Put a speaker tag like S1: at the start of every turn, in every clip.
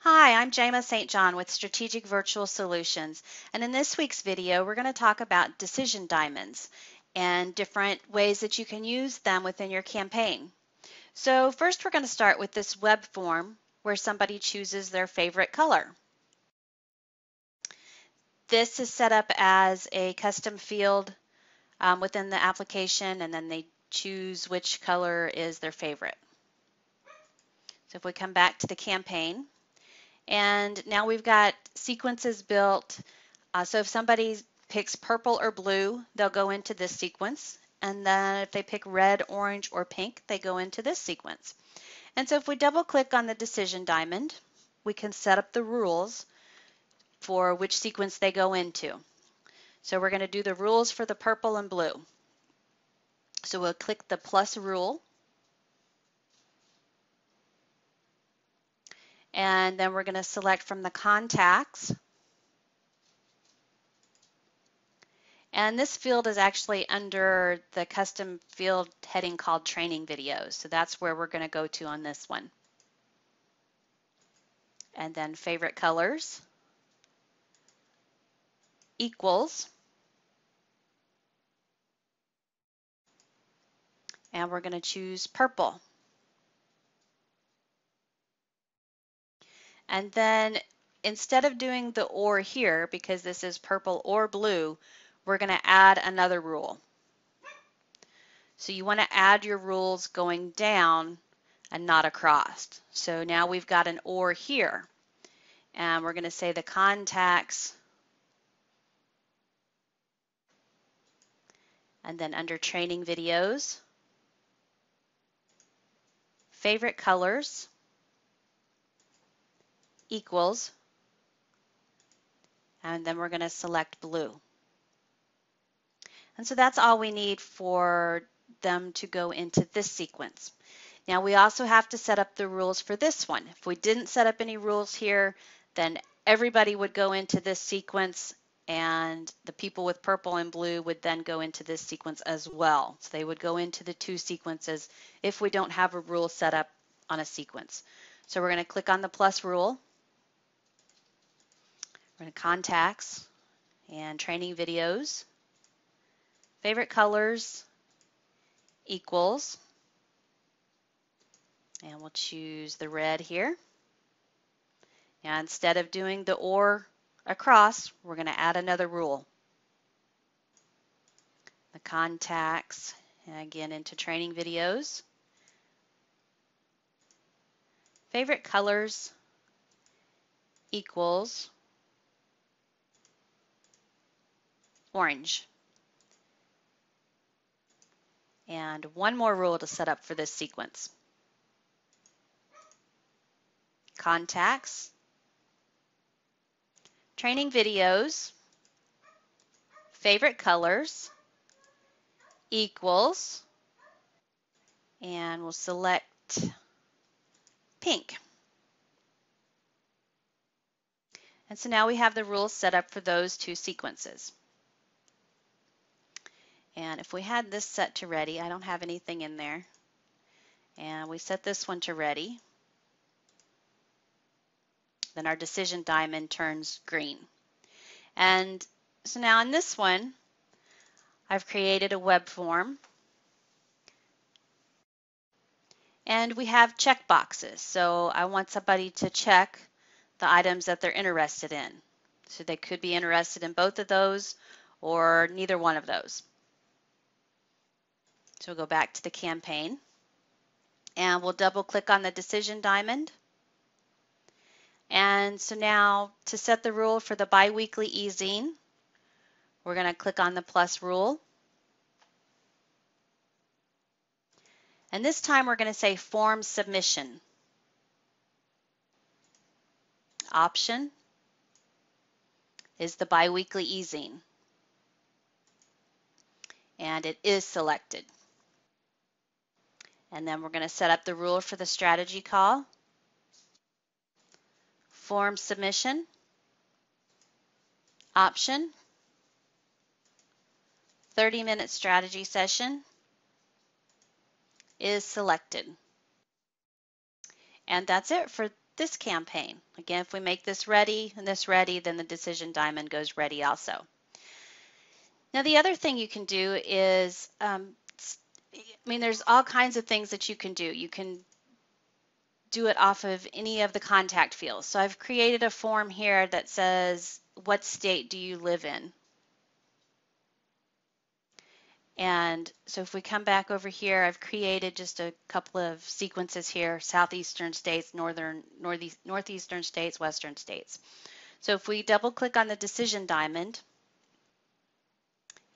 S1: Hi, I'm Jama St. John with Strategic Virtual Solutions, and in this week's video we're going to talk about decision diamonds and different ways that you can use them within your campaign. So first we're going to start with this web form where somebody chooses their favorite color. This is set up as a custom field within the application, and then they choose which color is their favorite. So if we come back to the campaign, and now we've got sequences built. So if somebody picks purple or blue, they'll go into this sequence. And then if they pick red, orange, or pink, they go into this sequence. And so if we double click on the decision diamond, we can set up the rules for which sequence they go into. So we're going to do the rules for the purple and blue. So we'll click the plus rule. And then we're going to select from the contacts. And this field is actually under the custom field heading called training videos. So that's where we're going to go to on this one. And then favorite colors equals. And we're going to choose purple. And then instead of doing the or here, because this is purple or blue, we're going to add another rule. So you want to add your rules going down and not across. So now we've got an or here. And we're going to say the contacts, and then under training videos, favorite colors equals, and then we're going to select blue. And so that's all we need for them to go into this sequence. Now we also have to set up the rules for this one. If we didn't set up any rules here, then everybody would go into this sequence, and the people with purple and blue would then go into this sequence as well. So they would go into the two sequences if we don't have a rule set up on a sequence. So we're going to click on the plus rule. We're going to contacts and training videos. Favorite colors equals, and we'll choose the red here. Now instead of doing the or across, we're going to add another rule. The contacts, and again into training videos. Favorite colors equals orange. And one more rule to set up for this sequence. Contacts, training videos, favorite colors equals, and we'll select pink. And so now we have the rules set up for those two sequences. And if we had this set to ready, I don't have anything in there, and we set this one to ready, then our decision diamond turns green. And so now in this one, I've created a web form, and we have check boxes. So I want somebody to check the items that they're interested in. So they could be interested in both of those or neither one of those. So we'll go back to the campaign, and we'll double click on the decision diamond. And so now to set the rule for the biweekly e-zine, we're going to click on the plus rule. And this time we're going to say form submission. Option is the biweekly e-zine. And it is selected. And then we're going to set up the rule for the strategy call. Form submission. Option. 30-minute strategy session is selected. And that's it for this campaign. Again, if we make this ready and this ready, then the decision diamond goes ready also. Now the other thing you can do is, there's all kinds of things that you can do. You can do it off of any of the contact fields. So I've created a form here that says, what state do you live in? And so if we come back over here, I've created just a couple of sequences here: southeastern states, northeastern states, western states. So if we double click on the decision diamond,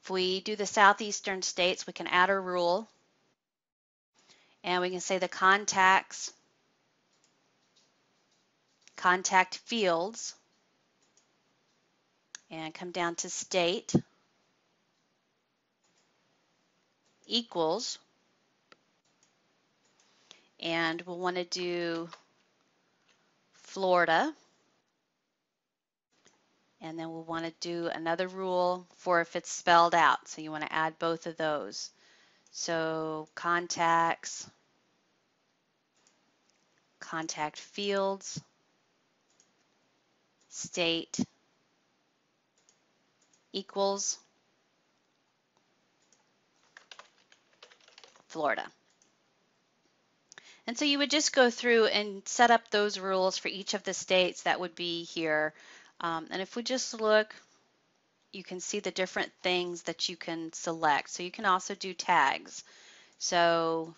S1: if we do the southeastern states, we can add a rule, and we can say the contact fields, and come down to state equals, and we'll want to do Florida, and then we'll want to do another rule for if it's spelled out. So you want to add both of those. So contact fields, state equals Florida. And so you would just go through and set up those rules for each of the states that would be here. And if we just look, you can see the different things that you can select. So you can also do tags. So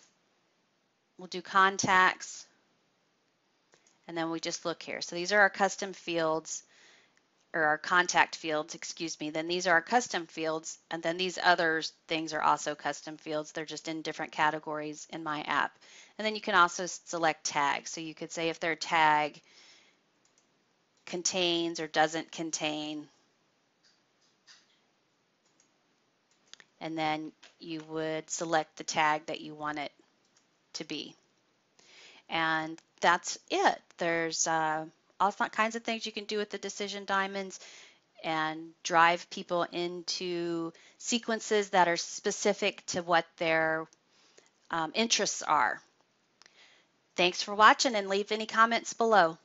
S1: we'll do contacts, and then we just look here. So these are our custom fields, or our contact fields, excuse me. Then these are our custom fields, and then these other things are also custom fields. They're just in different categories in my app. And then you can also select tags. So you could say if their tag contains or doesn't contain, and then you would select the tag that you want it to be. And that's it. There's all kinds of things you can do with the decision diamonds and drive people into sequences that are specific to what their interests are. Thanks for watching, and leave any comments below.